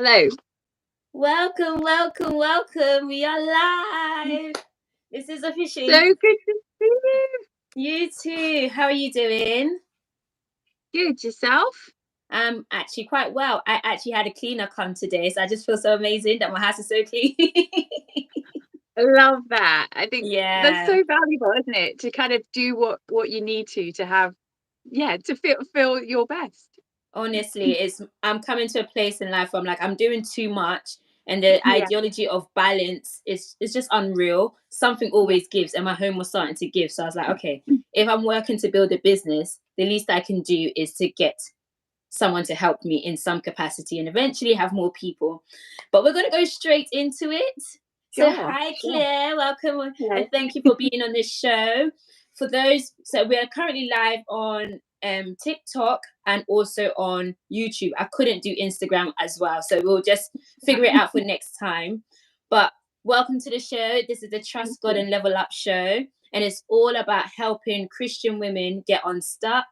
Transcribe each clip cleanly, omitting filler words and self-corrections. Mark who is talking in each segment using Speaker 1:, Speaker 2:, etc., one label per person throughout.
Speaker 1: Hello.
Speaker 2: Welcome, welcome, welcome. We are live. This is officially.
Speaker 1: So good to see you.
Speaker 2: You too. How are you doing?
Speaker 1: Good. Yourself?
Speaker 2: Actually quite well. I actually had a cleaner come today, so I just feel so amazing that my house is so clean.
Speaker 1: I love that. I think that's
Speaker 2: Yeah.
Speaker 1: so valuable, isn't it? To kind of do what you need to have, to feel your best.
Speaker 2: Honestly, I'm coming to a place in life where I'm doing too much, and the
Speaker 1: Yeah.
Speaker 2: ideology of balance is just unreal. Something
Speaker 1: Yeah.
Speaker 2: always gives, and my home was starting to give. So I was like, okay, if I'm working to build a business, the least I can do is to get someone to help me in some capacity and eventually have more people. But we're going to go straight into it. So,
Speaker 1: Sure.
Speaker 2: hi,
Speaker 1: Sure.
Speaker 2: Claire. Welcome.
Speaker 1: Hello.
Speaker 2: And thank you for being on this show. For those, so we are currently live on TikTok and also on YouTube. I couldn't do Instagram as well. So, we'll just figure it out for next time. But welcome to the show. This is the Trust God and Level Up show. And it's all about helping Christian women get unstuck,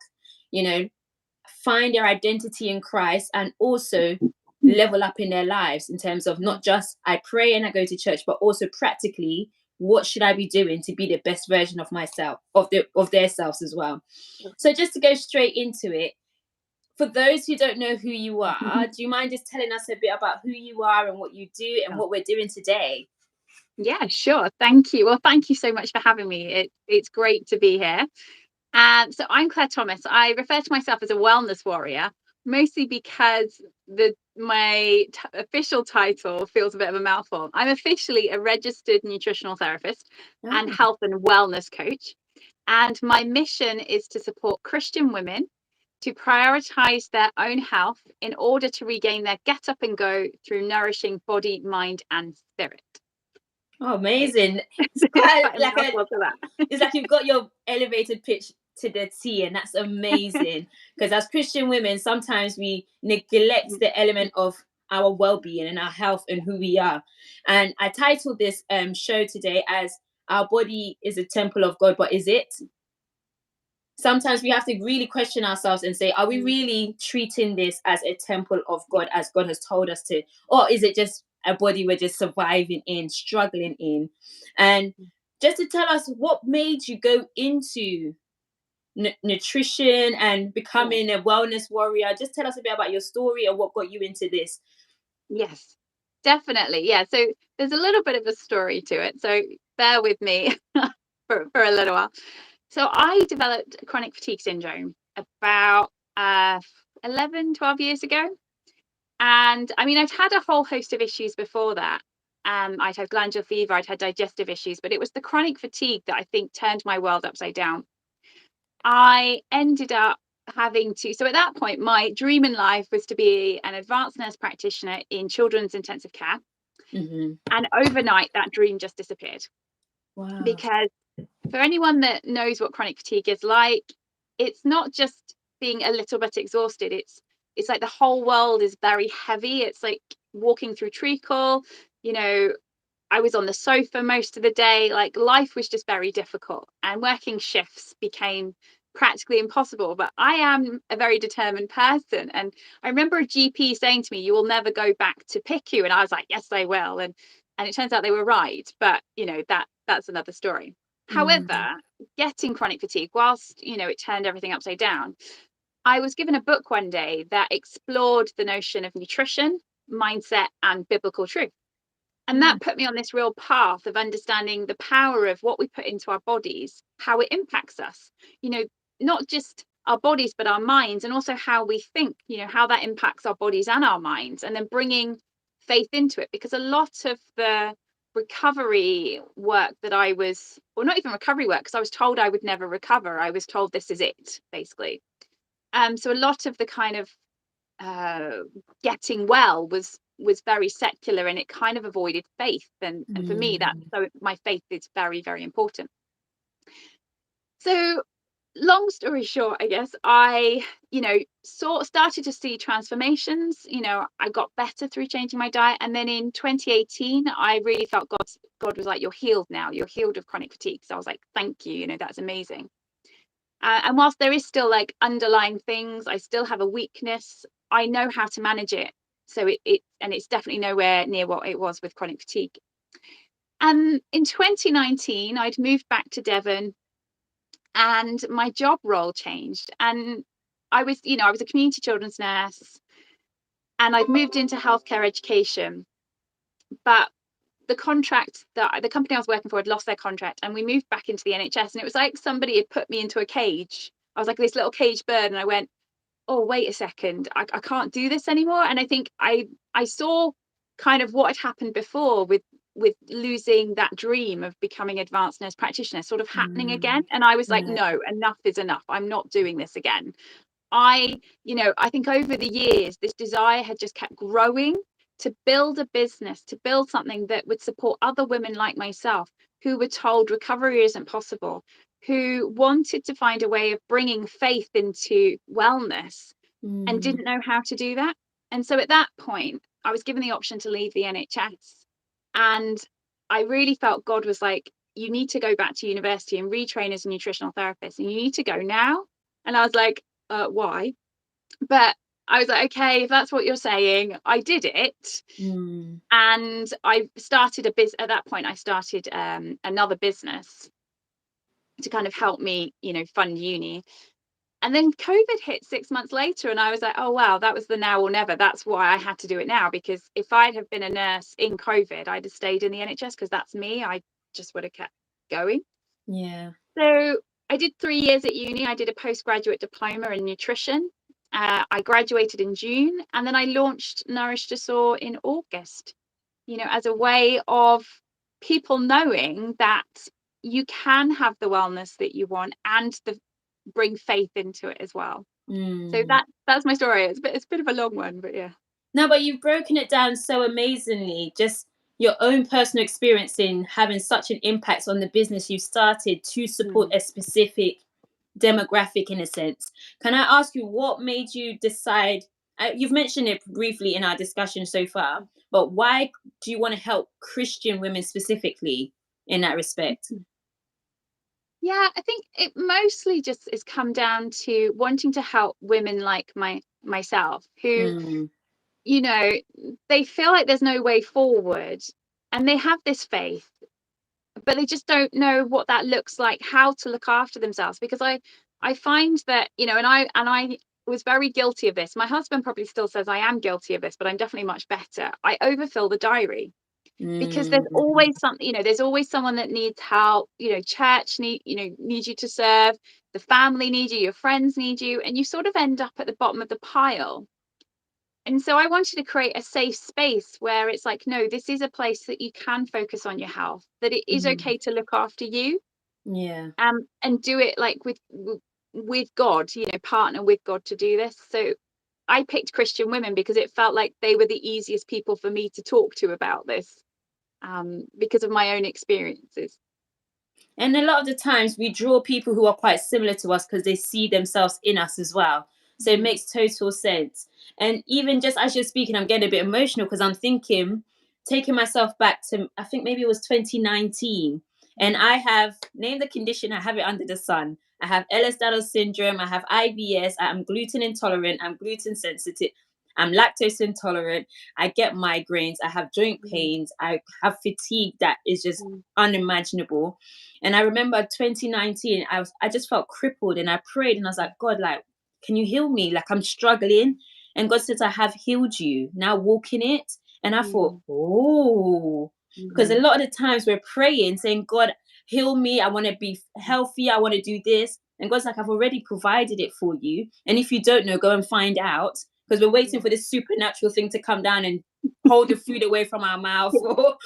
Speaker 2: find their identity in Christ, and also level up in their lives in terms of not just I pray and I go to church, but also practically what should I be doing to be the best version of myself, of their selves as well. So just to go straight into it, for those who don't know who you are, do you mind just telling us a bit about who you are and what you do and what we're doing today?
Speaker 1: Yeah, sure. Thank you. Well, thank you so much for having me. It's great to be here. So I'm Claire Thomas. I refer to myself as a wellness warrior, mostly because my official title feels a bit of a mouthful. I'm officially a registered nutritional therapist and health and wellness coach. And my mission is to support Christian women to prioritize their own health in order to regain their get up and go through nourishing body, mind, and spirit.
Speaker 2: Oh, amazing.
Speaker 1: It's
Speaker 2: Like you've got your elevated pitch to the T, and that's amazing. Because as Christian women, sometimes we neglect the element of our well-being and our health and who we are. And I titled this show today as Our Body is a Temple of God, but is it? Sometimes we have to really question ourselves and say, are we really treating this as a temple of God as God has told us to? Or is it just a body we're just surviving in, struggling in? And just to tell us what made you go into nutrition and becoming a wellness warrior, just tell us a bit about your story or what got you into this.
Speaker 1: Yes, definitely. Yeah. So there's a little bit of a story to it. So bear with me for a little while. So I developed chronic fatigue syndrome about 11, 12 years ago. And I mean, I'd had a whole host of issues before that. I'd had glandular fever, I'd had digestive issues, but it was the chronic fatigue that I think turned my world upside down. I ended up having to, so at that point, my dream in life was to be an advanced nurse practitioner in children's intensive care.
Speaker 2: Mm-hmm.
Speaker 1: And overnight, that dream just disappeared.
Speaker 2: Wow.
Speaker 1: Because for anyone that knows what chronic fatigue is like, it's not just being a little bit exhausted. It's like the whole world is very heavy. It's like walking through treacle. I was on the sofa most of the day. Like life was just very difficult, and working shifts became practically impossible. But I am a very determined person, and I remember a GP saying to me, "You will never go back to PICU," and I was like, "Yes, I will." And it turns out they were right. But that's another story. However, getting chronic fatigue, whilst it turned everything upside down, I was given a book one day that explored the notion of nutrition, mindset, and biblical truth. And that put me on this real path of understanding the power of what we put into our bodies, how it impacts us, not just our bodies, but our minds, and also how we think, how that impacts our bodies and our minds, and then bringing faith into it. Because a lot of the recovery work that or not even recovery work, because I was told I would never recover. I was told this is it, basically. So a lot of the kind of getting well was very secular, and it kind of avoided faith, and for me so my faith is very, very important. So long story short, I guess I started to see transformations. I got better through changing my diet, and then in 2018 I really felt God was like, you're healed now, you're healed of chronic fatigue. So I was like, thank you, that's amazing. And whilst there is still like underlying things, I still have a weakness. I know how to manage it. So it's definitely nowhere near what it was with chronic fatigue. And in 2019, I'd moved back to Devon, and my job role changed. And I was a community children's nurse, and I'd moved into healthcare education. But the company I was working for had lost their contract, and we moved back into the NHS, and it was like somebody had put me into a cage. I was like this little caged bird, and I went, oh, wait a second, I can't do this anymore. And I think I saw kind of what had happened before with losing that dream of becoming advanced nurse practitioner sort of happening again. And I was like, no, enough is enough. I'm not doing this again. I think over the years, this desire had just kept growing to build a business, to build something that would support other women like myself who were told recovery isn't possible, who wanted to find a way of bringing faith into wellness and didn't know how to do that. And so at that point, I was given the option to leave the NHS. And I really felt God was like, you need to go back to university and retrain as a nutritional therapist, and you need to go now. And I was like, why? But I was like, okay, if that's what you're saying. I did it. And I started at that point I started another business to kind of help me fund uni. And then COVID hit 6 months later, and I was like, oh wow, that was the now or never. That's why I had to do it now, because if I'd have been a nurse in COVID, I'd have stayed in the NHS because that's me. I just would have kept going.
Speaker 2: Yeah.
Speaker 1: So I did 3 years at uni. I did a postgraduate diploma in nutrition. I graduated in June, and then I launched NourishtoSoar in August, as a way of people knowing that you can have the wellness that you want and bring faith into it as well. So that's my story. It's a bit of a long one, but yeah.
Speaker 2: No, but you've broken it down so amazingly. Just your own personal experience in having such an impact on the business you started to support a specific demographic, in a sense. Can I ask you what made you decide? You've mentioned it briefly in our discussion so far, but why do you want to help Christian women specifically in that respect?
Speaker 1: Yeah, I think it mostly just has come down to wanting to help women like myself who, they feel like there's no way forward, and they have this faith, but they just don't know what that looks like, how to look after themselves. Because I find that, and I was very guilty of this. My husband probably still says I am guilty of this, but I'm definitely much better. I overfill the diary because there's always something, there's always someone that needs help. Church needs you to serve, the family needs you, your friends need you, and you sort of end up at the bottom of the pile. And so I wanted to create a safe space where it's like, no, this is a place that you can focus on your health, that it is okay to look after you.
Speaker 2: Yeah.
Speaker 1: And do it like with God, partner with God to do this. So I picked Christian women because it felt like they were the easiest people for me to talk to about this, because of my own experiences.
Speaker 2: And a lot of the times we draw people who are quite similar to us because they see themselves in us as well. So it makes total sense. And even just as you're speaking, I'm getting a bit emotional because I'm thinking, taking myself back to, I think maybe it was 2019. And I have named the condition, I have it under the sun. I have Ehlers-Danlos syndrome, I have IBS, I'm gluten intolerant, I'm gluten sensitive, I'm lactose intolerant, I get migraines, I have joint pains, I have fatigue that is just unimaginable. And I remember 2019, I just felt crippled, and I prayed and I was like, God, like, can you heal me? Like, I'm struggling. And God says, I have healed you. Now walk in it. And I thought, oh, because a lot of the times we're praying, saying, God, heal me. I want to be healthy. I want to do this. And God's like, I've already provided it for you. And if you don't know, go and find out. Because we're waiting for this supernatural thing to come down and hold the food away from our mouth, or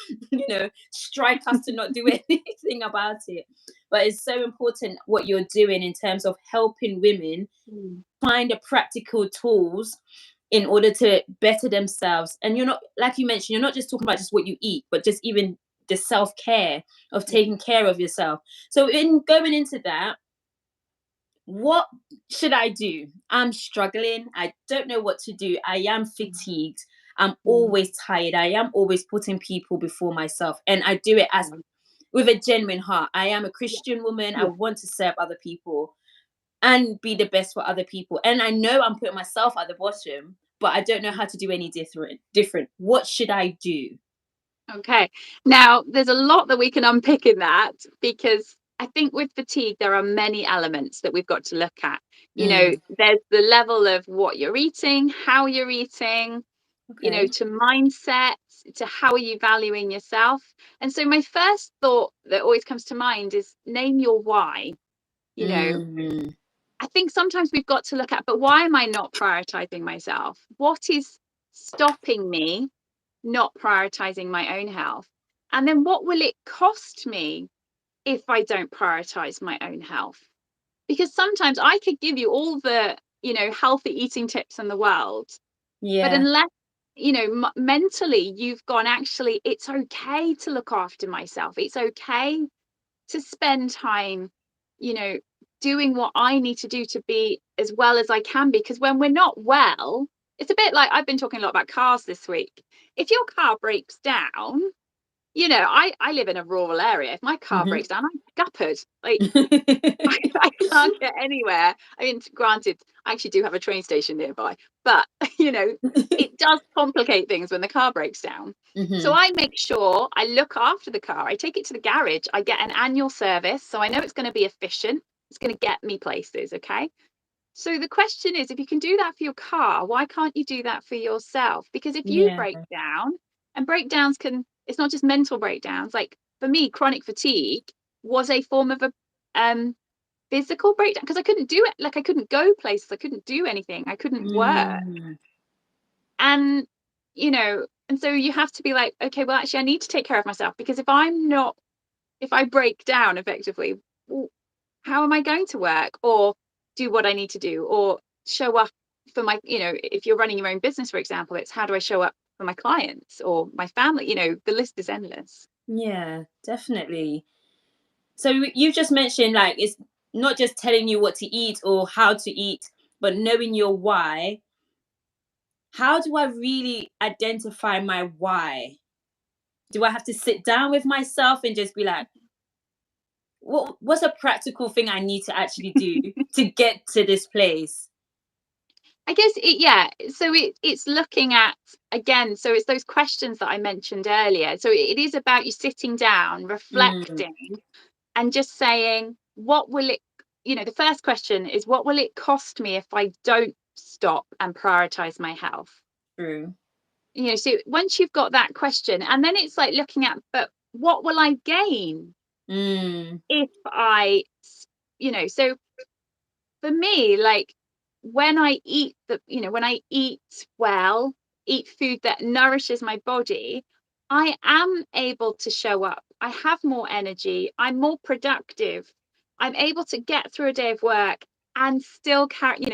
Speaker 2: strike us to not do anything about it. But it's so important what you're doing in terms of helping women find the practical tools in order to better themselves. And you're not, like you mentioned, you're not just talking about just what you eat, but just even the self-care of taking care of yourself. So in going into that, what should I do? I'm struggling. I don't know what to do. I am fatigued. I'm always tired. I am always putting people before myself. And I do it as with a genuine heart. I am a Christian woman. I want to serve other people and be the best for other people. And I know I'm putting myself at the bottom, but I don't know how to do any different. What should I do?
Speaker 1: Okay. Now, there's a lot that we can unpick in that, because I think with fatigue, there are many elements that we've got to look at. There's the level of what you're eating, how you're eating,
Speaker 2: Okay.
Speaker 1: to mindset, to how are you valuing yourself. And so my first thought that always comes to mind is name your why. I think sometimes we've got to look at, but why am I not prioritizing myself? What is stopping me not prioritizing my own health? And then what will it cost me if I don't prioritize my own health? Because sometimes I could give you all the, healthy eating tips in the world, but
Speaker 2: Yeah.
Speaker 1: unless, mentally you've gone, actually, it's okay to look after myself. It's okay to spend time, you know, doing what I need to do to be as well as I can. Because when we're not well, it's a bit like, I've been talking a lot about cars this week. If your car breaks down, I live in a rural area. If my car breaks down, I'm gutted. Like, I can't get anywhere. I mean, granted, I actually do have a train station nearby, but it does complicate things when the car breaks down. So I make sure I look after the car. I take it to the garage. I get an annual service, so I know it's going to be efficient. It's going to get me places. Okay. So the question is, if you can do that for your car, why can't you do that for yourself? Because if you
Speaker 2: Yeah.
Speaker 1: break down, and breakdowns it's not just mental breakdowns. Like for me, chronic fatigue was a form of a physical breakdown, because I couldn't do it. Like, I couldn't go places, I couldn't do anything, I couldn't work. And and so you have to be like, okay, well, actually I need to take care of myself, because if I break down effectively, well, how am I going to work or do what I need to do or show up for my, if you're running your own business, for example, it's how do I show up for my clients or my family? The list is endless.
Speaker 2: Yeah, definitely. So you just mentioned, like, it's not just telling you what to eat or how to eat, but knowing your why. How do I really identify my why? Do I have to sit down with myself and just be like, what's a practical thing I need to actually do to get to this place?
Speaker 1: I guess so it's looking at, again, so it's those questions that I mentioned earlier. So it is about you sitting down,
Speaker 2: Mm,
Speaker 1: reflecting, and just saying, what will it, the first question is, what will it cost me if I don't stop and prioritize my health?
Speaker 2: true.
Speaker 1: So once you've got that question, and then it's like looking at, but what will I gain
Speaker 2: Mm,
Speaker 1: if so for me, like, when I eat when I eat well, eat food that nourishes my body, I am able to show up. I have more energy. I'm more productive. I'm able to get through a day of work and still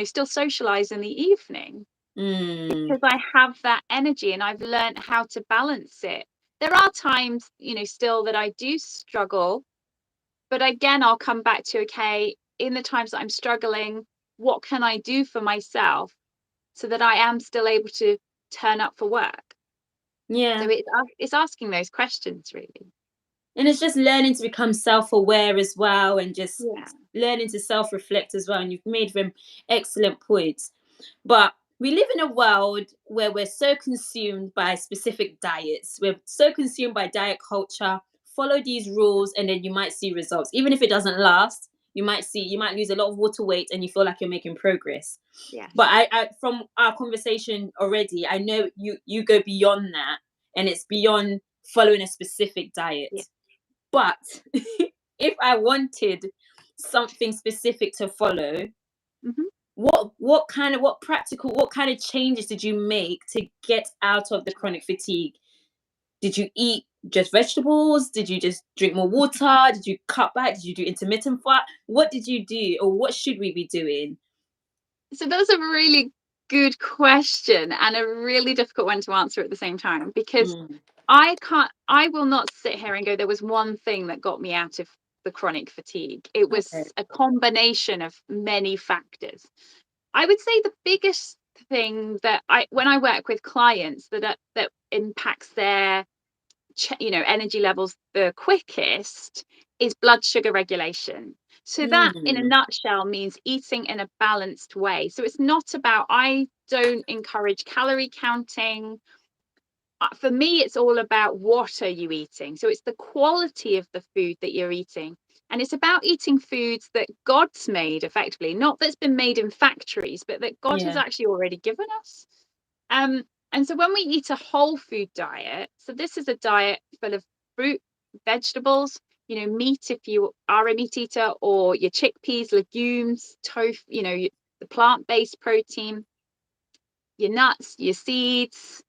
Speaker 1: still socialize in the evening,
Speaker 2: mm,
Speaker 1: because I have that energy and I've learned how to balance it. There are times, still that I do struggle, but again, I'll come back to, okay, in the times that I'm struggling, what can I do for myself so that I am still able to turn up for work?
Speaker 2: yeah.
Speaker 1: So it's asking those questions, really.
Speaker 2: And it's just learning to become self-aware as well, and just
Speaker 1: Yeah.
Speaker 2: learning to self-reflect as well. And you've made them excellent points. But we live in a world where we're so consumed by specific diets. We're so consumed by diet culture. Follow these rules, and then you might see results. Even if it doesn't last, you might lose a lot of water weight, and you feel like you're making progress.
Speaker 1: Yes.
Speaker 2: But I from our conversation already, I know you go beyond that, and it's beyond following a specific diet.
Speaker 1: Yeah.
Speaker 2: But if I wanted something specific to follow,
Speaker 1: Hmm.
Speaker 2: what kind of changes did you make to get out of the chronic fatigue? Did you eat just vegetables? Did you just drink more water? Did you cut back? Did you do intermittent fast? What did you do, or what should we be doing?
Speaker 1: So that's a really good question and a really difficult one to answer at the same time, because
Speaker 2: Mm,
Speaker 1: I will not sit here and go, there was one thing that got me out of the chronic fatigue. It
Speaker 2: okay.
Speaker 1: was a combination of many factors. I would say the biggest thing that when I work with clients, that impacts their energy levels the quickest, is blood sugar regulation. So that in a nutshell means eating in a balanced way. So it's not about, I don't encourage calorie counting. For me, it's all about what are you eating. So it's the quality of the food that you're eating. And it's about eating foods that God's made effectively, not that's been made in factories, but that God has actually already given us. And so when we eat a whole food diet, so this is a diet full of fruit, vegetables, meat if you are a meat eater, or your chickpeas, legumes, tofu, the plant-based protein, your nuts, your seeds.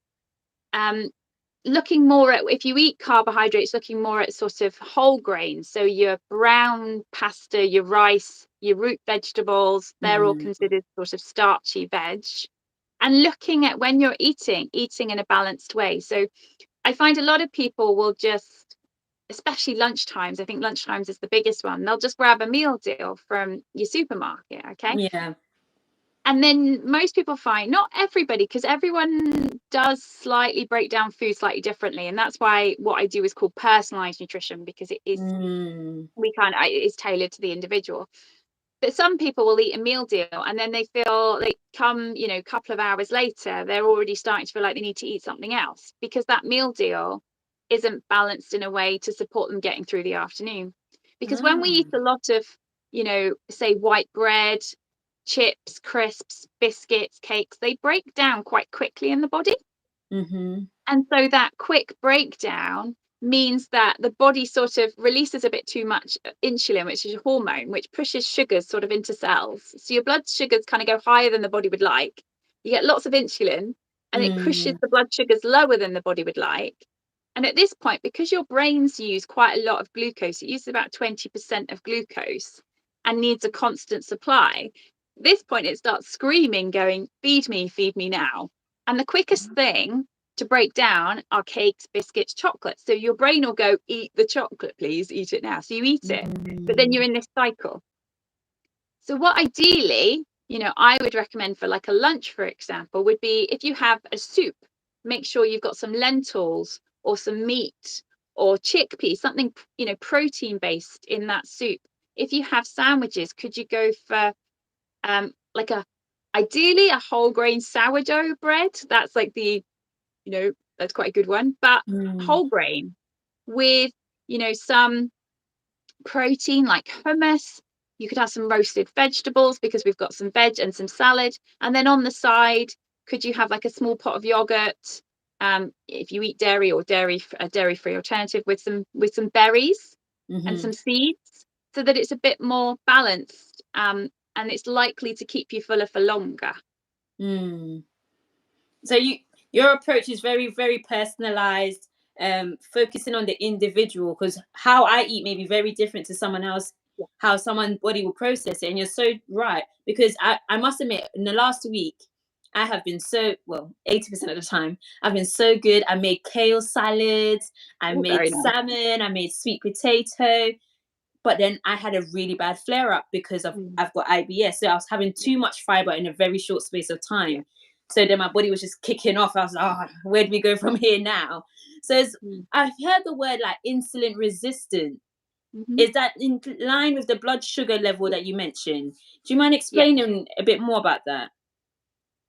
Speaker 1: Looking more at, if you eat carbohydrates, looking more at sort of whole grains. So your brown pasta, your rice, your root vegetables, they're all considered sort of starchy veg. And looking at when you're eating in a balanced way. So I find a lot of people will just, especially lunchtimes, I think lunchtimes is the biggest one, they'll just grab a meal deal from your supermarket, okay?
Speaker 2: Yeah.
Speaker 1: And then most people find, not everybody, because everyone does slightly break down food slightly differently. And that's why what I do is called personalized nutrition, because it is, it's tailored to the individual. But some people will eat a meal deal and then they feel they come, a couple of hours later, they're already starting to feel like they need to eat something else because that meal deal isn't balanced in a way to support them getting through the afternoon. Because when we eat a lot of, say white bread, chips, crisps, biscuits, cakes, they break down quite quickly in the body. And so that quick breakdown means that the body sort of releases a bit too much insulin, which is a hormone, which pushes sugars sort of into cells. So your blood sugars kind of go higher than the body would like. You get lots of insulin and it pushes the blood sugars lower than the body would like. And at this point, because your brains use quite a lot of glucose, it uses about 20% of glucose and needs a constant supply. At this point, it starts screaming, going, feed me now. And the quickest thing to break down are cakes, biscuits, chocolates. So your brain will go, eat the chocolate, please, eat it now. So you eat it, but then you're in this cycle. So what ideally, I would recommend for like a lunch, for example, would be if you have a soup, make sure you've got some lentils or some meat or chickpeas, something, protein based in that soup. If you have sandwiches, could you go for like ideally a whole grain sourdough bread? That's like that's quite a good one, but whole grain with, some protein like hummus. You could have some roasted vegetables because we've got some veg and some salad. And then on the side, could you have like a small pot of yogurt? If you eat dairy, or a dairy-free alternative with some berries and some seeds, so that it's a bit more balanced. And it's likely to keep you fuller for longer.
Speaker 2: So your approach is very, very personalized, focusing on the individual, because how I eat may be very different to someone else, how someone's body will process it. And you're so right, because I must admit, in the last week, I have been 80% of the time, I've been so good. I made kale salads, I made
Speaker 1: Very nice.
Speaker 2: salmon, I made sweet potato. But then I had a really bad flare up because I've got IBS. So I was having too much fiber in a very short space of time. So then my body was just kicking off. I was like, where do we go from here now? So I've heard the word like insulin resistant. Is that in line with the blood sugar level that you mentioned? Do you mind explaining a bit more about that?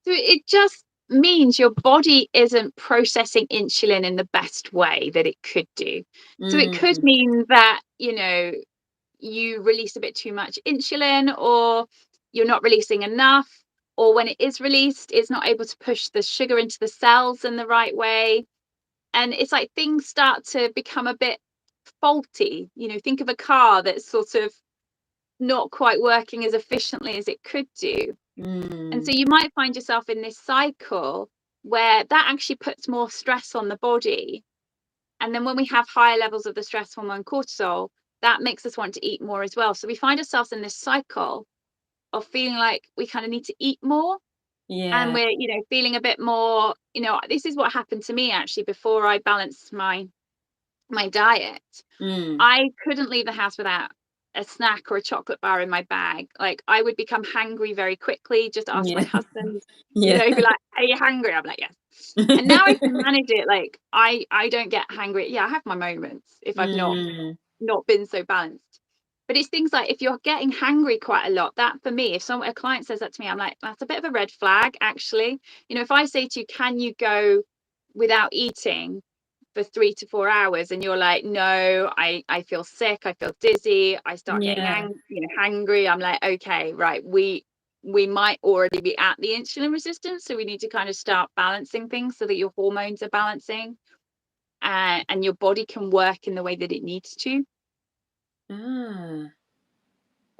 Speaker 1: So it just means your body isn't processing insulin in the best way that it could do. So it could mean that, you release a bit too much insulin, or you're not releasing enough, or when it is released, it's not able to push the sugar into the cells in the right way. And it's like things start to become a bit faulty. Think of a car that's sort of not quite working as efficiently as it could do. And so you might find yourself in this cycle where that actually puts more stress on the body. And then when we have higher levels of the stress hormone cortisol, that makes us want to eat more as well. So we find ourselves in this cycle of feeling like we kind of need to eat more. And we're, feeling a bit more, this is what happened to me actually before I balanced my diet. I couldn't leave the house without a snack or a chocolate bar in my bag. Like I would become hangry very quickly. Just ask my husband, he'd be like, are you hungry? I'm like, yes. And now I can manage it. Like I don't get hangry. Yeah, I have my moments if I've not been so balanced. But it's things like if you're getting hangry quite a lot, that for me, if a client says that to me, I'm like, that's a bit of a red flag, actually. You know, if I say to you, can you go without eating for 3 to 4 hours, and you're like, no, I feel sick, I feel dizzy, I start getting hangry, I'm like, okay, right, we might already be at the insulin resistance, so we need to kind of start balancing things so that your hormones are balancing, and your body can work in the way that it needs to.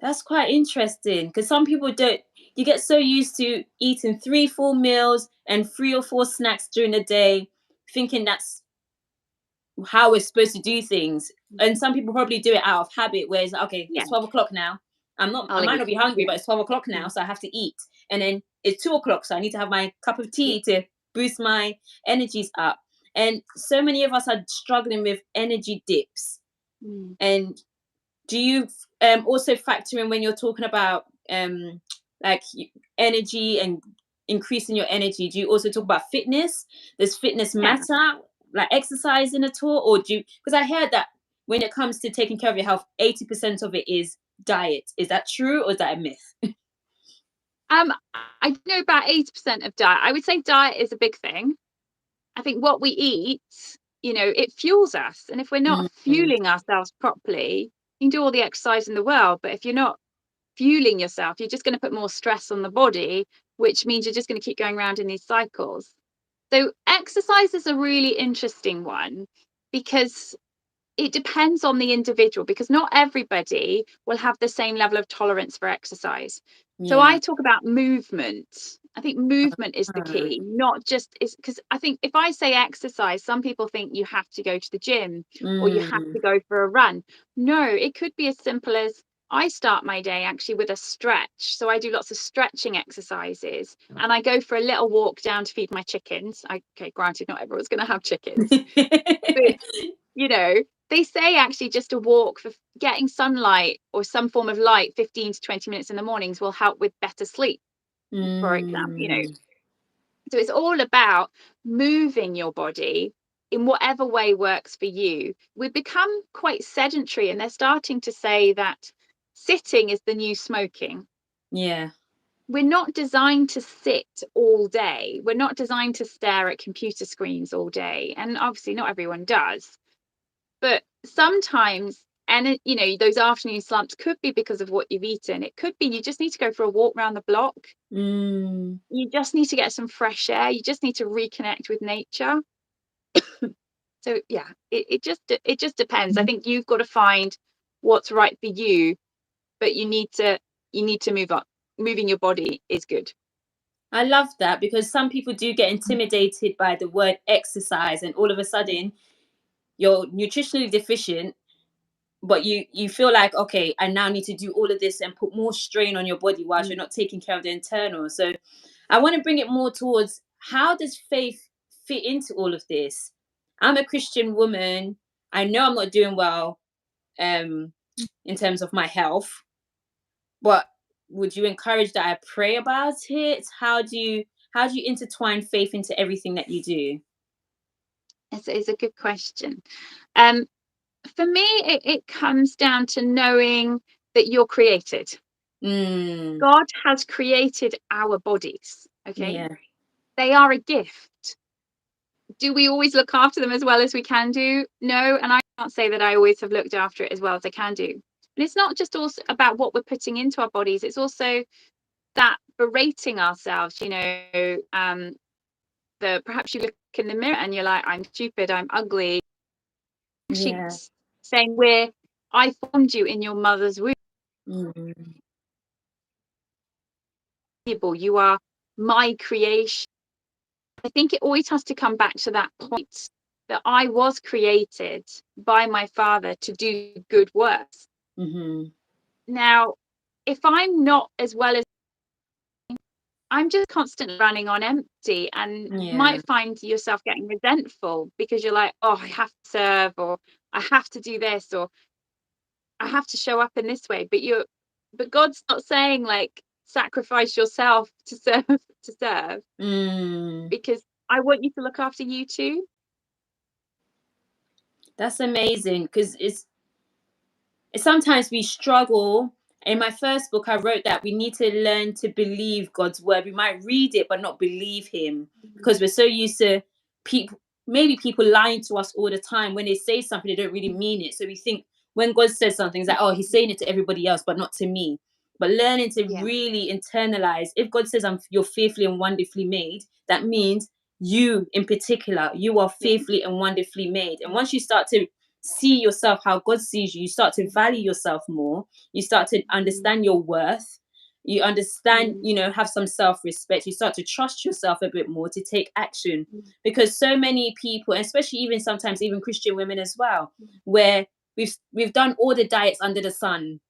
Speaker 2: That's quite interesting, because some people don't. You get so used to eating 3 full meals and 3 or 4 snacks during the day, thinking that's how we're supposed to do things. And some people probably do it out of habit, where it's like, okay,
Speaker 1: Yeah,
Speaker 2: it's 12 o'clock now. I
Speaker 1: I'll
Speaker 2: might
Speaker 1: eat.
Speaker 2: not be hungry,
Speaker 1: Yeah.
Speaker 2: but it's 12 o'clock now, so I have to eat. And then it's 2 o'clock, so I need to have my cup of tea to boost my energies up. And so many of us are struggling with energy dips. And do you also factor in, when you're talking about like energy and increasing your energy, do you also talk about fitness? Does fitness matter, like exercising at all? Or do you, because I heard that when it comes to taking care of your health, 80% of it is diet. Is that true, or is that a myth?
Speaker 1: I know about 80% of diet. I would say diet is a big thing. I think what we eat, you know, it fuels us. And if we're not fueling ourselves properly, you can do all the exercise in the world, but if you're not fueling yourself, you're just going to put more stress on the body, which means you're just going to keep going around in these cycles. So exercise is a really interesting one, because it depends on the individual, because not everybody will have the same level of tolerance for exercise. So I talk about movement. I think movement is the key, not just is, because I think if I say exercise, some people think you have to go to the gym or you have to go for a run. No, it could be as simple as I start my day actually with a stretch. So I do lots of stretching exercises, and I go for a little walk down to feed my chickens. Okay, granted, not everyone's going to have chickens, but you know, they say actually just a walk for getting sunlight or some form of light 15 to 20 minutes in the mornings will help with better sleep, for example, you know. So it's all about moving your body in whatever way works for you. We've become quite sedentary, and they're starting to say that sitting is the new smoking. We're not designed to sit all day. We're not designed to stare at computer screens all day. And obviously not everyone does. But sometimes, and you know, those afternoon slumps could be because of what you've eaten. It could be you just need to go for a walk around the block. You just need to get some fresh air. You just need to reconnect with nature. So yeah, it just depends. I think you've got to find what's right for you, but you need to move up. Moving your body is good.
Speaker 2: I love that, because some people do get intimidated by the word exercise, and all of a sudden you're nutritionally deficient, but you feel like, okay, I now need to do all of this and put more strain on your body whilst you're not taking care of the internal. So I want to bring it more towards, how does faith fit into all of this? I'm a Christian woman. I know I'm not doing well in terms of my health, but would you encourage that I pray about it? How do you intertwine faith into everything that you do?
Speaker 1: It's a good question. For me, it comes down to knowing that you're created. God has created our bodies. Okay. They are a gift. Do we always look after them as well as we can do? No. And I can't say that I always have looked after it as well as I can do. And it's not just also about what we're putting into our bodies. It's also that berating ourselves, you know, perhaps you look in the mirror and you're like, I'm stupid, I'm ugly. Actually saying, I formed you in your mother's womb. You are my creation. I think it always has to come back to that point that I was created by my father to do good works. Now, if I'm not as well as, I'm just constantly running on empty, and might find yourself getting resentful because you're like, oh, I have to serve, or I have to do this, or I have to show up in this way. But God's not saying like sacrifice yourself to serve, because I want you to look after you too.
Speaker 2: That's amazing, because sometimes we struggle. In my first book, I wrote that we need to learn to believe God's word. We might read it, but not believe him, because we're so used to people, maybe people lying to us all the time. When they say something, they don't really mean it. So we think when God says something, it's like, oh, he's saying it to everybody else, but not to me. But learning to
Speaker 1: Yeah.
Speaker 2: really internalize, if God says you're fearfully and wonderfully made, that means you in particular, you are
Speaker 1: Yeah.
Speaker 2: fearfully and wonderfully made. And once you start to see yourself how God sees you, you start to value yourself more, you start to understand your worth, you understand, have some self-respect, you start to trust yourself a bit more to take action. Because so many people, especially even sometimes even Christian women as well, where we've done all the diets under the sun,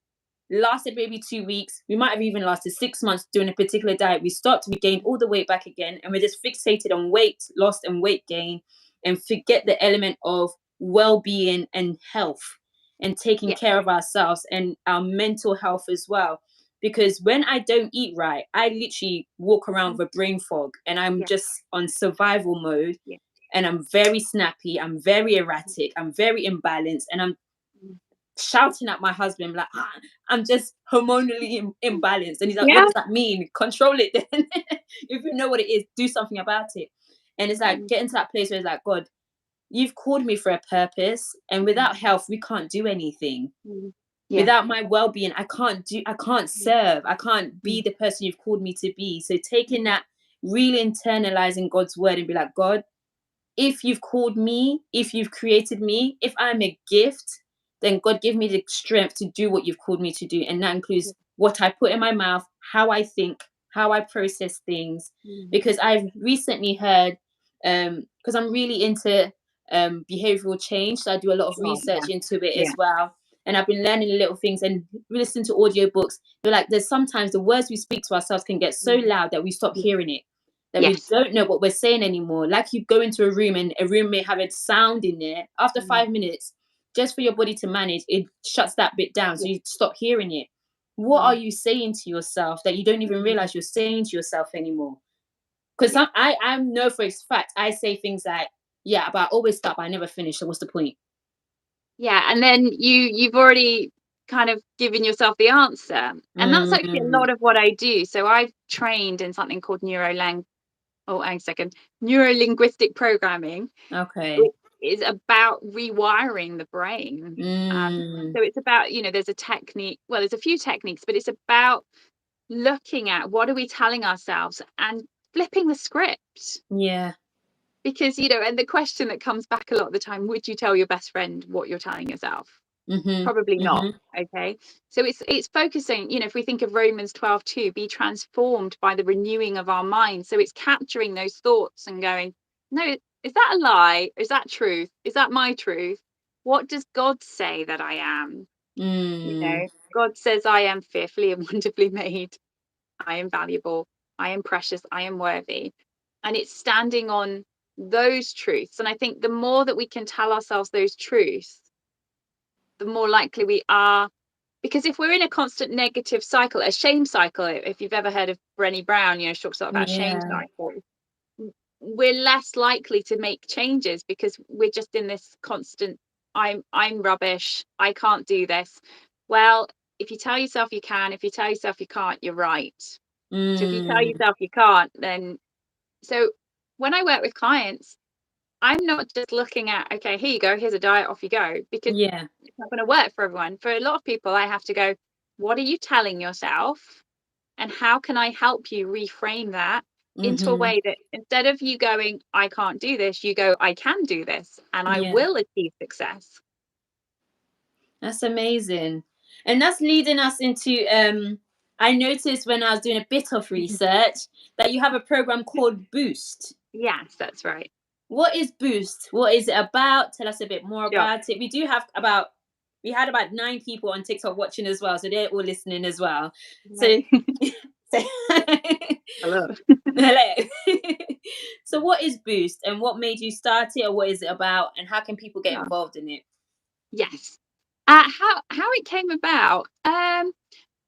Speaker 2: lasted maybe 2 weeks, we might have even lasted 6 months doing a particular diet, we stopped, we gained all the weight back again, and we're just fixated on weight loss and weight gain, and forget the element of well-being and health, and taking
Speaker 1: Yeah.
Speaker 2: care of ourselves and our mental health as well. Because when I don't eat right, I literally walk around with a brain fog, and I'm
Speaker 1: Yeah.
Speaker 2: just on survival mode,
Speaker 1: Yeah.
Speaker 2: and I'm very snappy, I'm very erratic, I'm very imbalanced, and I'm shouting at my husband like, I'm just hormonally imbalanced. And he's like, what
Speaker 1: Yeah.
Speaker 2: does that mean? Control it then. If you know what it is, do something about it. And it's like getting to that place where it's like, God, you've called me for a purpose, and without health we can't do anything.
Speaker 1: Yeah.
Speaker 2: Without my well-being, I can't serve, I can't be the person you've called me to be. So taking that, really internalizing God's word and be like, God, if you've called me, if you've created me, if I'm a gift, then God, give me the strength to do what you've called me to do. And that includes what I put in my mouth, how I think, how I process things. Because I've recently heard, because I'm really into behavioral change, so I do a lot of
Speaker 1: Oh,
Speaker 2: research
Speaker 1: yeah.
Speaker 2: into it
Speaker 1: Yeah.
Speaker 2: as well. And I've been learning little things and listen to audiobooks. They're like, there's sometimes the words we speak to ourselves can get so loud that we stop hearing it, that we
Speaker 1: Yes.
Speaker 2: don't know what we're saying anymore. Like you go into a room and a room may have a sound in there. After 5 minutes, just for your body to manage, it shuts that bit down. So
Speaker 1: Yeah.
Speaker 2: you stop hearing it. What are you saying to yourself that you don't even realize you're saying to yourself anymore? Because
Speaker 1: Yeah.
Speaker 2: I know for a fact, I say things like, yeah, but I always stop, I never finish. So what's the point?
Speaker 1: Yeah. And then you've already kind of given yourself the answer. And that's actually a lot of what I do. So I've trained in something called neuro-linguistic programming.
Speaker 2: Okay.
Speaker 1: It is about rewiring the brain. So it's about, there's a technique, well, there's a few techniques, but it's about looking at what are we telling ourselves and flipping the script.
Speaker 2: Yeah.
Speaker 1: Because, and the question that comes back a lot of the time, would you tell your best friend what you're telling yourself? Probably not. Okay. So it's focusing, if we think of Romans 12:2, be transformed by the renewing of our mind. So it's capturing those thoughts and going, no, is that a lie? Is that truth? Is that my truth? What does God say that I am? God says I am fearfully and wonderfully made. I am valuable. I am precious. I am worthy. And it's standing on those truths. And I think the more that we can tell ourselves those truths, the more likely we are. Because if we're in a constant negative cycle, a shame cycle, if you've ever heard of Brené Brown, she talks a lot about shame
Speaker 2: Yeah.
Speaker 1: cycles, we're less likely to make changes because we're just in this constant, I'm rubbish, I can't do this. Well, if you tell yourself you can, if you tell yourself you can't, you're right. So if you tell yourself you can't, then so when I work with clients, I'm not just looking at, okay, here you go, here's a diet, off you go, because
Speaker 2: Yeah.
Speaker 1: it's not going to work for everyone. For a lot of people, I have to go, what are you telling yourself? And how can I help you reframe that into a way that instead of you going, I can't do this, you go, I can do this and I
Speaker 2: Yeah.
Speaker 1: will achieve success.
Speaker 2: That's amazing. And that's leading us into I noticed when I was doing a bit of research that you have a program called Boost.
Speaker 1: Yes, that's right.
Speaker 2: What is Boost? What is it about? Tell us a bit more
Speaker 1: Sure.
Speaker 2: about it. We had about 9 people on TikTok watching as well, so they're all listening as well. So, so
Speaker 1: Hello.
Speaker 2: hello. So what is Boost and what made you start it, or what is it about, and how can people get involved in it?
Speaker 1: Yes. How it came about.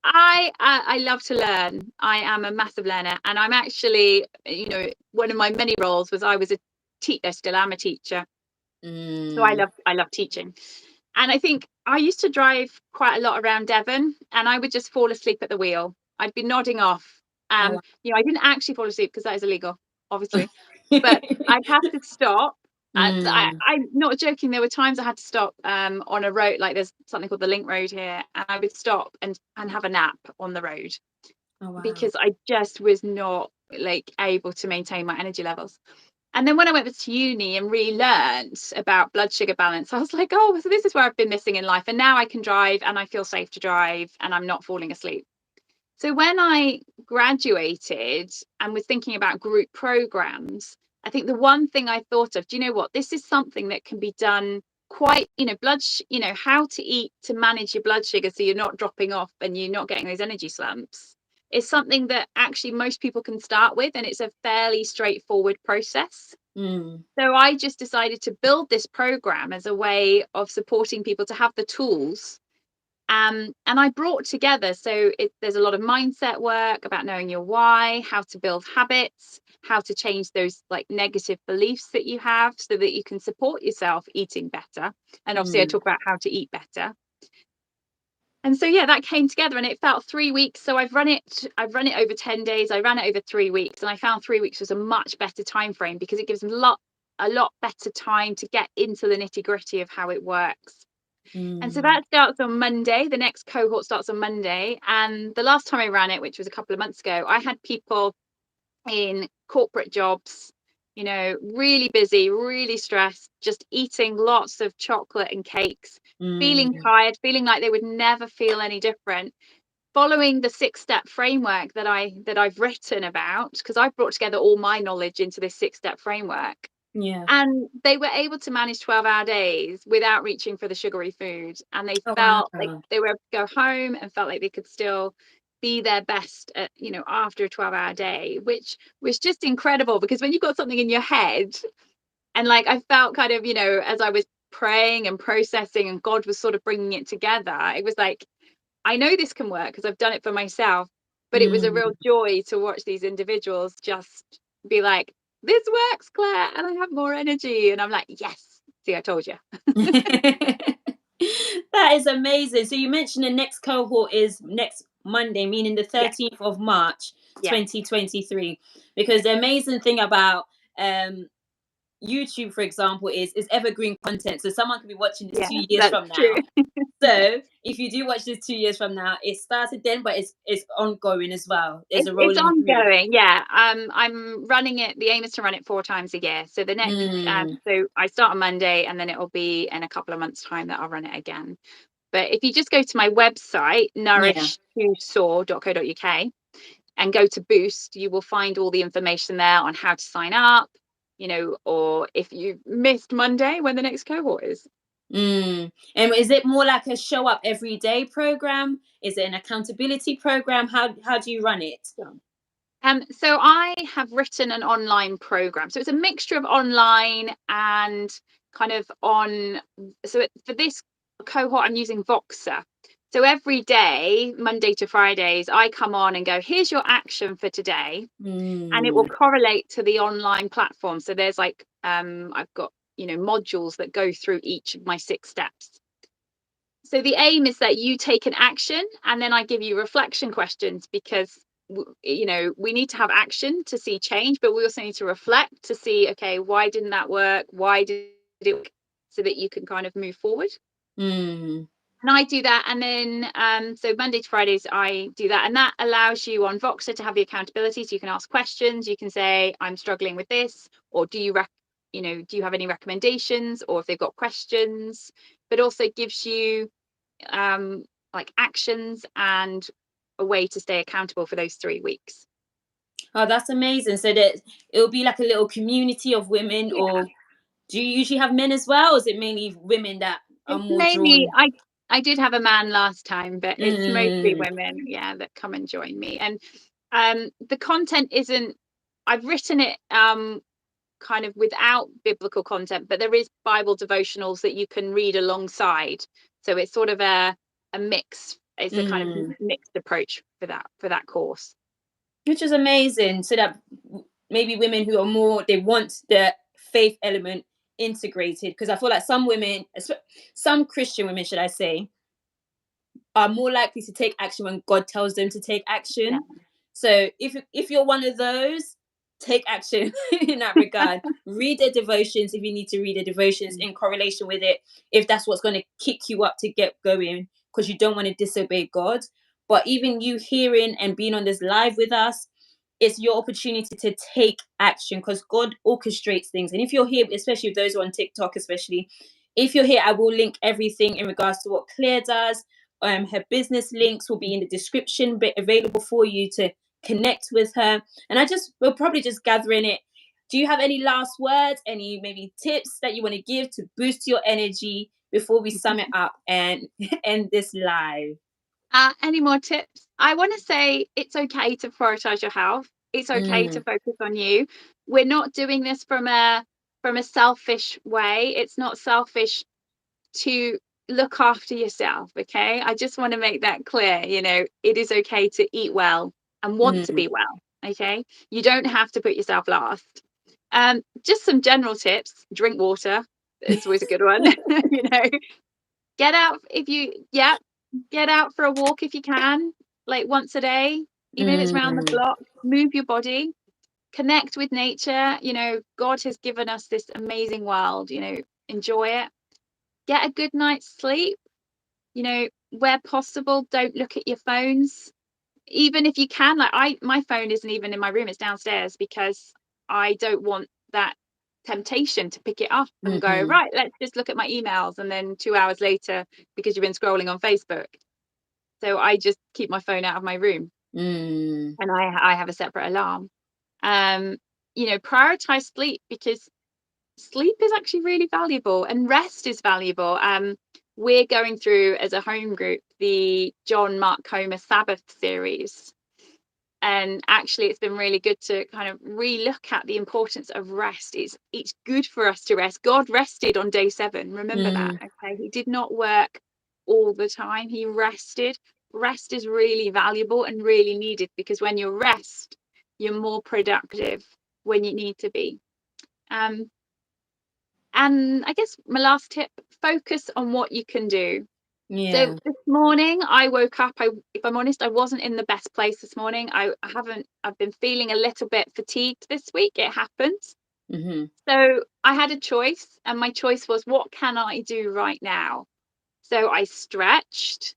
Speaker 1: I love to learn. I am a massive learner, and I'm actually, one of my many roles was I was a teacher. Still am a teacher. So I love teaching. And I think I used to drive quite a lot around Devon, and I would just fall asleep at the wheel. I'd be nodding off.
Speaker 2: Oh,
Speaker 1: I didn't actually fall asleep because that is illegal, obviously,
Speaker 2: wow.
Speaker 1: but I'd have to stop.
Speaker 2: Mm.
Speaker 1: I'm not joking. There were times I had to stop on a road, like there's something called the Link Road here, and I would stop and have a nap on the road
Speaker 2: Oh, wow.
Speaker 1: because I just was not like able to maintain my energy levels. And then when I went to uni and really learned about blood sugar balance, I was like, oh, so this is where I've been missing in life. And now I can drive and I feel safe to drive and I'm not falling asleep. So when I graduated and was thinking about group programs, I think the one thing I thought of, do you know what? This is something that can be done quite, how to eat to manage your blood sugar so you're not dropping off and you're not getting those energy slumps is something that actually most people can start with. And it's a fairly straightforward process.
Speaker 2: Mm.
Speaker 1: So I just decided to build this program as a way of supporting people to have the tools. And I brought together, there's a lot of mindset work about knowing your why, how to build habits, how to change those like negative beliefs that you have so that you can support yourself eating better. And obviously I
Speaker 2: Mm.
Speaker 1: talk about how to eat better. And so yeah, that came together and it felt 3 weeks. So I've run it over 10 days. I ran it over 3 weeks, and I found 3 weeks was a much better time frame because it gives a lot better time to get into the nitty-gritty of how it works. And so
Speaker 2: Mm.
Speaker 1: that starts on Monday. The next cohort starts on Monday. And the last time I ran it, which was a couple of months ago, I had people in corporate jobs, really busy, really stressed, just eating lots of chocolate and cakes, feeling
Speaker 2: Mm.
Speaker 1: tired, feeling like they would never feel any different, following the 6-step framework that I've written about, because I've brought together all my knowledge into this 6-step framework.
Speaker 2: Yeah.
Speaker 1: And they were able to manage 12-hour days without reaching for the sugary food. And they
Speaker 2: Oh,
Speaker 1: felt like
Speaker 2: wow.
Speaker 1: they were able to go home and felt like they could still be their best after a 12-hour day, which was just incredible. Because when you've got something in your head, and like I felt kind of, as I was praying and processing and God was sort of bringing it together, it was like, I know this can work because I've done it for myself. But it was a
Speaker 2: Mm.
Speaker 1: real joy to watch these individuals just be like, this works, Claire, and I have more energy. And I'm like, yes, see, I told you.
Speaker 2: That is amazing. So you mentioned the next cohort is next Monday, meaning the
Speaker 1: Yeah,
Speaker 2: 13th of March,
Speaker 1: yeah,
Speaker 2: 2023. Because the amazing thing about YouTube, for example, is evergreen content. So someone could be watching this
Speaker 1: yeah,
Speaker 2: 2 years
Speaker 1: that's
Speaker 2: from
Speaker 1: true.
Speaker 2: now. So if you do watch this 2 years from now, it started then, but it's ongoing as well. There's a
Speaker 1: It's
Speaker 2: rolling through.
Speaker 1: ongoing. Yeah. I'm running it. The aim is to run it 4 times a year. So the next,
Speaker 2: Mm.
Speaker 1: so I start on Monday and then it will be in a couple of months' time that I'll run it again. But if you just go to my website,
Speaker 2: Yeah.
Speaker 1: nourishtosoar.co.uk, and go to Boost, you will find all the information there on how to sign up, or if you missed Monday when the next cohort is.
Speaker 2: Mm. And is it more like a show up every day program? Is it an accountability program? How do you run it?
Speaker 1: So I have written an online program. So it's a mixture of online and kind of on. For this cohort, I'm using Voxer. So every day, Monday to Fridays, I come on and go, here's your action for today. And it will
Speaker 2: Mm.
Speaker 1: correlate to the online platform. So there's like, I've got, modules that go through each of my 6 steps. So the aim is that you take an action and then I give you reflection questions because we need to have action to see change, but we also need to reflect to see, okay, why didn't that work? Why did it work? So that you can kind of move forward.
Speaker 2: Mm.
Speaker 1: And I do that. And then so Monday to Fridays I do that, and that allows you on Voxer to have the accountability. So you can ask questions, you can say, I'm struggling with this, or do you have any recommendations, or if they've got questions, but also gives you like actions and a way to stay accountable for those 3 weeks.
Speaker 2: Oh, that's amazing. So that it'll be like a little community of women,
Speaker 1: Yeah,
Speaker 2: or do you usually have men as well, or is it mainly women that are
Speaker 1: it's
Speaker 2: more
Speaker 1: mainly
Speaker 2: drawn?
Speaker 1: I did have a man last time, but it's mostly
Speaker 2: Mm.
Speaker 1: women, yeah, that come and join me. And the content isn't, I've written it kind of without biblical content, but there is Bible devotionals that you can read alongside. So it's sort of a mix. It's a kind of
Speaker 2: Mm.
Speaker 1: mixed approach for that course.
Speaker 2: Which is amazing. So that maybe women who are more, they want the faith element integrated, because I feel like some women, some Christian women, should I say, are more likely to take action when God tells them to take action.
Speaker 1: Yeah.
Speaker 2: So if you're one of those, take action in that regard. Read the devotions if you need to read the devotions in correlation with it, if that's what's going to kick you up to get going, because you don't want to disobey God. But even you hearing and being on this live with us, it's your opportunity to take action, because God orchestrates things. And if you're here, especially those who are on TikTok, especially if you're here, I will link everything in regards to what Claire does. Her business links will be in the description, but available for you to connect with her. And we'll probably just gather in it. Do you have any last words, any maybe tips that you want to give to boost your energy before we sum it up and end this live?
Speaker 1: Any more tips? I want to say it's okay to prioritize your health. It's okay to focus on you. We're not doing this from a selfish way. It's not selfish to look after yourself. Okay, I just want to make that clear. It is okay to eat well and want to be well. Okay, you don't have to put yourself last. Just some general tips: drink water. It's always a good one. Get out get out for a walk if you can, like once a day, even if it's around the block. Move your body, connect with nature. God has given us this amazing world. Enjoy it. Get a good night's sleep. Where possible, don't look at your phones, even if you can. Like my phone isn't even in my room, it's downstairs, because I don't want that temptation to pick it up and go, right, let's just look at my emails, and then 2 hours later, because you've been scrolling on Facebook. So I just keep my phone out of my room, and I have a separate alarm. Prioritize sleep, because sleep is actually really valuable, and rest is valuable. We're going through, as a home group, the John Mark Comer Sabbath series, and actually it's been really good to kind of re-look at the importance of rest. It's good for us to rest. God rested on day 7, remember that. Okay, he did not work all the time, he rested. Rest is really valuable and really needed, because when you rest, you're more productive when you need to be. And I guess my last tip: focus on what you can do. So this morning I woke up, if I'm honest, I wasn't in the best place this morning. I've been feeling a little bit fatigued this week. It happens. So I had a choice, and my choice was, what can I do right now? So I stretched,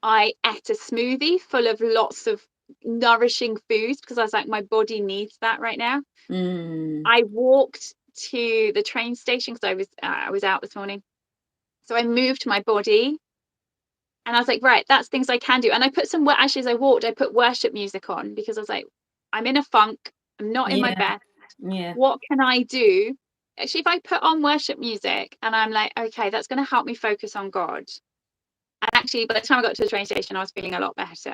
Speaker 1: I ate a smoothie full of lots of nourishing foods, because I was like, my body needs that right now. I walked to the train station, because I was out this morning. So I moved my body, and I was like, right, that's things I can do. And I put actually, as I walked, I put worship music on, because I was like, I'm in a funk, I'm not in my best. What can I do? Actually, if I put on worship music and I'm like, okay, that's going to help me focus on God. And actually, by the time I got to the train station, I was feeling a lot better. So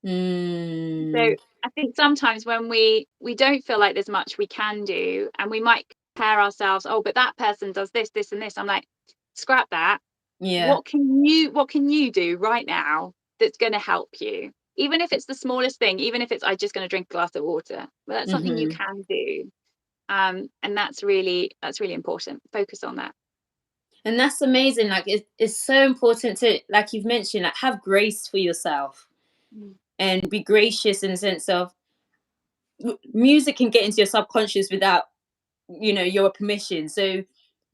Speaker 1: I think sometimes when we don't feel like there's much we can do, and we might compare ourselves, oh, but that person does this, this, and this. I'm like, scrap that. What can you do right now that's going to help you? Even if it's the smallest thing, even if it's, I'm just going to drink a glass of water, but that's something you can do. And that's really important. Focus on that.
Speaker 2: And that's amazing. Like it's so important to, like you've mentioned, like have grace for yourself and be gracious in the sense of music can get into your subconscious without your permission. So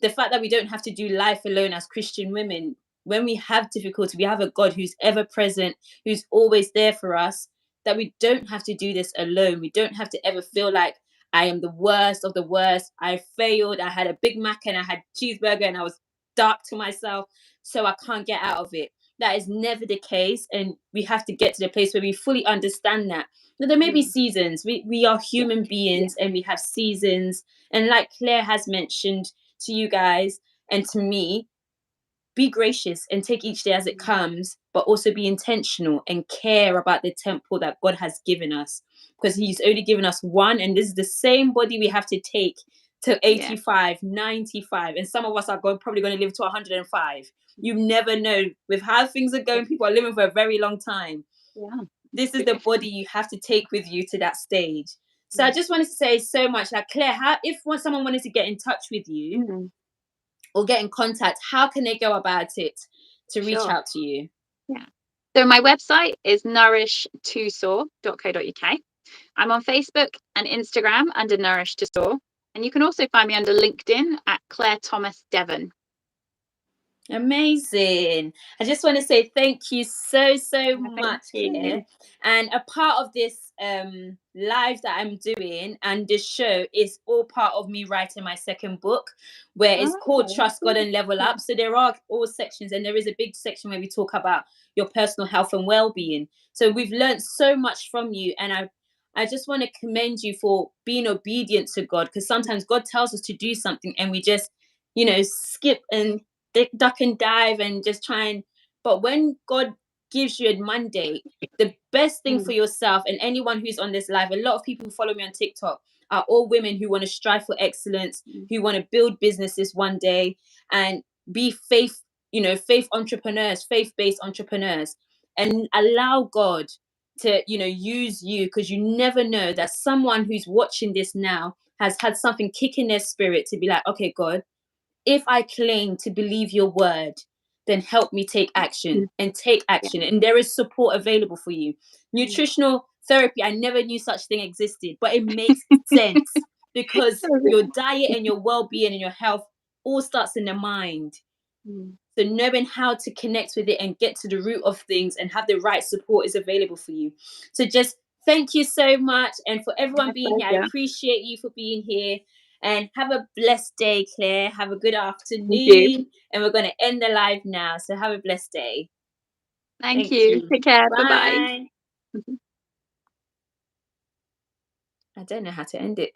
Speaker 2: the fact that we don't have to do life alone as Christian women, when we have difficulty, we have a God who's ever present, who's always there for us, that we don't have to do this alone. We don't have to ever feel like I am the worst of the worst. I failed. I had a Big Mac and I had cheeseburger and I was dark to myself, so I can't get out of it. That is never the case. And we have to get to the place where we fully understand that. Now, there may be seasons. We are human beings and we have seasons. And like Claire has mentioned to you guys and to me, be gracious and take each day as it comes, but also be intentional and care about the temple that God has given us, because he's only given us one, and this is the same body we have to take to 85, 95, and some of us are probably going to live to 105. You never know. With how things are going, people are living for a very long time. This is the body you have to take with you to that stage. So I just wanted to say so much, like, Claire, how, if someone wanted to get in touch with you or get in contact, how can they go about it to reach out to you?
Speaker 1: Yeah. So my website is NourishtoSoar.co.uk. I'm on Facebook and Instagram under NourishtoSoar. And you can also find me under LinkedIn at Claire Thomas Devon.
Speaker 2: Amazing. I just want to say thank you so much, Claire. And a part of this live that I'm doing and this show is all part of me writing my second book, where it's called Trust God and Level Up. So there are all sections, and there is a big section where we talk about your personal health and well-being. So we've learned so much from you, and I just want to commend you for being obedient to God, because sometimes God tells us to do something and we just, skip and duck and dive and just try and, but when God gives you a mandate, the best thing for yourself and anyone who's on this live, a lot of people who follow me on TikTok are all women who want to strive for excellence, who want to build businesses one day and be faith entrepreneurs, faith-based entrepreneurs, and allow God to, use you, because you never know that someone who's watching this now has had something kick in their spirit to be like, okay, God, if I claim to believe your word, then help me take action and take action. And there is support available for you. Nutritional therapy, I never knew such thing existed, but it makes sense because your diet and your well-being and your health all starts in the mind. So knowing how to connect with it and get to the root of things and have the right support is available for you. So just thank you so much. And for everyone being here, I appreciate you for being here. And have a blessed day, Claire. Have a good afternoon. And we're going to end the live now. So have a blessed day.
Speaker 1: Thank you. Take care.
Speaker 2: Bye. I don't know how to end it.